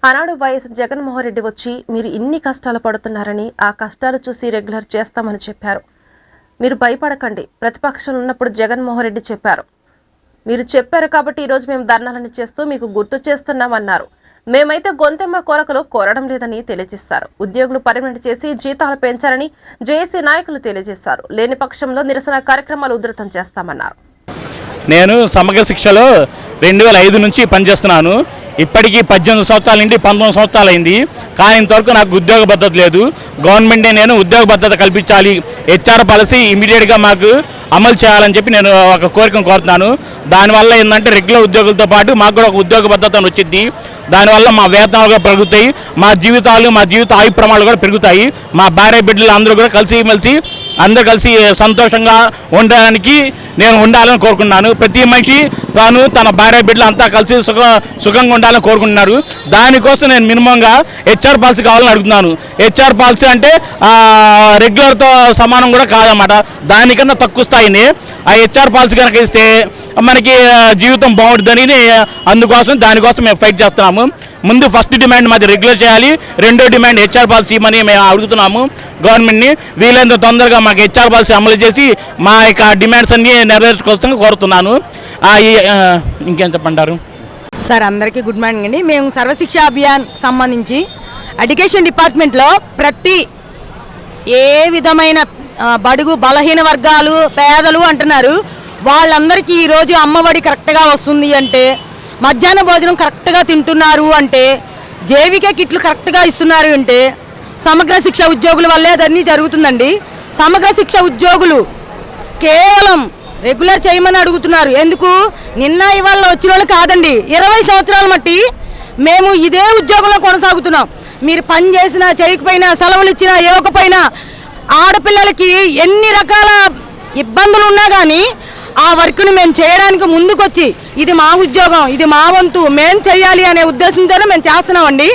ఆనాడు వైఎస్ జగన్మోహన్ రెడ్డి వచ్చి మీరు ఇన్ని కష్టాలు పడుతున్నారని ఆ కష్టాలు చూసి రెగ్యులర్ చేస్తామని చెప్పారు. మీరు భయపడకండి, ప్రతిపక్షంలో ఉన్నప్పుడు జగన్మోహన్ రెడ్డి చెప్పారు. మీరు చెప్పారు కాబట్టి ఈరోజు మేము ధర్నాలను చేస్తూ మీకు గుర్తు చేస్తున్నామన్నారు. మేమైతే గొంతెమ్మ కోరకలు కోరడం లేదని తెలియజేశారు. ఉద్యోగులు పర్మనెంట్ చేసి జీతాలు పెంచాలని జేఏసీ నాయకులు తెలియజేశారు. లేని పక్షంలో నిరసన కార్యక్రమాలు ఉధృతం చేస్తామన్నారు. నేను సమగ్ర శిక్షలో 2005 నుంచి పనిచేస్తున్నాను. ఇప్పటికీ 18 సంవత్సరాల నుండి 19 సంవత్సరాలు అయింది. కానీ ఇంతవరకు నాకు ఉద్యోగ భద్రత లేదు. గవర్నమెంటే నేను ఉద్యోగ భద్రత కల్పించాలి, హెచ్ఆర్ పాలసీ ఇమీడియట్గా మాకు అమలు చేయాలని చెప్పి నేను ఒక కోరికను కోరుతున్నాను. దానివల్ల ఏంటంటే రెగ్యులర్ ఉద్యోగులతో పాటు మాకు కూడా ఒక ఉద్యోగ భద్రత వచ్చింది. దానివల్ల మా వేతనాలు కూడా పెరుగుతాయి, మా జీవిత ఆయు ప్రమాణాలు కూడా పెరుగుతాయి. మా భార్య బిడ్డలు అందరూ కూడా కలిసి అందరూ కలిసి సంతోషంగా ఉండడానికి నేను ఉండాలని కోరుకున్నాను. ప్రతి మనిషి తన భార్య బిడ్డలు అంతా కలిసి సుఖంగా ఉండాలని కోరుకుంటున్నారు. దానికోసం నేను మినిమంగా హెచ్ఆర్ పాలసీ కావాలని అడుగుతున్నాను. హెచ్ఆర్ పాలసీ అంటే రెగ్యులర్తో సమానం కూడా కాదన్నమాట, దానికన్నా తక్కువ స్థాయిని ఆ హెచ్ఆర్ పాలసీ కనుక ఇస్తే మనకి జీవితం బాగుంటుందని దానికోసం మేము ఫైట్ చేస్తున్నాము. ముందు ఫస్ట్ డిమాండ్ మాది రెగ్యులర్ చేయాలి, రెండో డిమాండ్ హెచ్ఆర్ పాలసీ ఇవ్వమని మేము అడుగుతున్నాము గవర్నమెంట్ని. వీలైనంత తొందరగా మాకు హెచ్ఆర్ పాలసీ అమలు చేసి మా యొక్క డిమాండ్స్ అన్ని నెరవేర్చుకోవాల్సిందిగా కోరుతున్నాను. ఇంకేం చెప్పంటారు సార్? అందరికీ గుడ్ మార్నింగ్ అండి. మేము సర్వశిక్ష అభియాన్ సంబంధించి ఎడ్యుకేషన్ డిపార్ట్మెంట్లో ప్రతి ఏ విధమైన బడుగు బలహీన వర్గాలు పేదలు అంటున్నారు, వాళ్ళందరికీ ఈరోజు అమ్మఒడి కరెక్ట్గా వస్తుంది అంటే, మధ్యాహ్న భోజనం కరెక్ట్గా తింటున్నారు అంటే, జేవికే కిట్లు కరెక్ట్గా ఇస్తున్నారు అంటే సమగ్ర శిక్ష ఉద్యోగుల వల్లే అదన్నీ జరుగుతుందండి. సమగ్ర శిక్ష ఉద్యోగులు కేవలం రెగ్యులర్ చేయమని అడుగుతున్నారు. ఎందుకు? నిన్న ఇవాళ వచ్చిన వాళ్ళు కాదండి, 20 సంవత్సరాల మట్టి మేము ఇదే ఉద్యోగంలో కొనసాగుతున్నాం. మీరు పని చేసినా చేయకపోయినా, సెలవులు ఇచ్చినా ఇవ్వకపోయినా, ఆడపిల్లలకి ఎన్ని రకాల ఇబ్బందులు ఉన్నా కానీ ఆ వర్క్ను మేము చేయడానికి ముందుకొచ్చి ఇది మా ఉద్యోగం, ఇది మా వంతు, మేము చేయాలి అనే ఉద్దేశంతోనే మేము చేస్తున్నామండి.